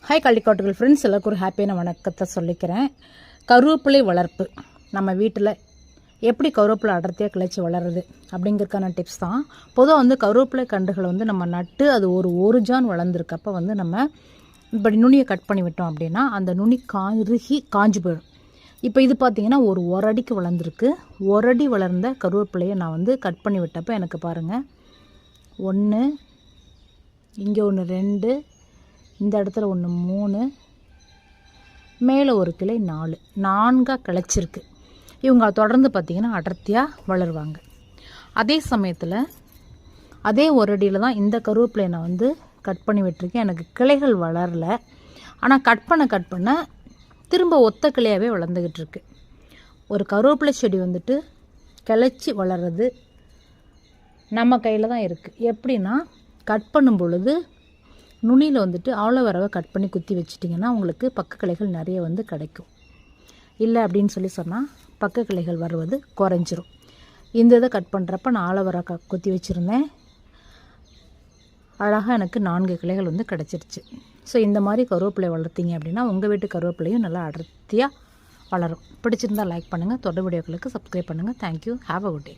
Hi கள்ளிக்காட்டுகள் friends, எல்லாருக்கும் ஒரு ஹாப்பியான வணக்கத்தை சொல்லிக்கிறேன். கருவேப்பிலை வளர்ப்பு நம்ம வீட்டில் எப்படி கருவேப்பிலை அடர்த்தியாக கிளச்சி வளருது அப்படிங்கிறதுக்கான டிப்ஸ் தான். பொதுவாக கருவேப்பிலை கண்டுகளை நம்ம நட்டு அது ஒரு ஜான் வளர்ந்துருக்கப்போ நம்ம இப்படி நுனியை கட் பண்ணி விட்டோம் அப்படின்னா அந்த நுனி காஞ்சு போயிடும். இப்போ இது பார்த்திங்கன்னா ஒரு அடிக்கு வளர்ந்துருக்கு. ஒரு அடி வளர்ந்த கருவேப்பிலையை நான் கட் பண்ணி விட்டப்போ எனக்கு பாருங்கள், 1 இங்கே 1 2 இந்த இடத்துல 1 3 மேலே ஒரு கிளை 4 கிளச்சிருக்கு. இவங்க தொடர்ந்து பார்த்திங்கன்னா அடர்த்தியாக வளருவாங்க. அதே சமயத்தில் அதே ஒரு அடியில் தான் இந்த கருவேப்பிலையை நான் கட் பண்ணி விட்டுருக்கேன். எனக்கு கிளைகள் வளரலை, ஆனால் கட் பண்ண திரும்ப ஒத்த கிளையாகவே வளர்ந்துக்கிட்டு இருக்கு. ஒரு கருவேப்பிலை செடி கிளச்சி வளர்றது நம்ம கையில் தான் இருக்குது. எப்படின்னா, கட் பண்ணும் பொழுது நுனியில் ஆலோவேராவை கட் பண்ணி குத்தி வச்சிட்டிங்கன்னா உங்களுக்கு பக்க கிளைகள் நிறைய கிடைக்கும். இல்லை அப்படின்னு சொன்னால் பக்க கிளைகள் வருவது குறைஞ்சிரும். இந்த இதை கட் பண்ணுறப்ப நான் ஆலோவேரா குத்தி வச்சுருந்தேன். அழகாக எனக்கு 4 கிளைகள் கிடச்சிருச்சு. ஸோ இந்த மாதிரி கருவேப்பிலை வளர்த்திங்க அப்படின்னா உங்கள் வீட்டு கருவேப்பிலையும் நல்லா அடர்த்தியாக வளரும். பிடிச்சிருந்தால் லைக் பண்ணுங்கள், தொடர் வீடியோக்களுக்கு சப்ஸ்கிரைப் பண்ணுங்கள். Thank you. Have a good day.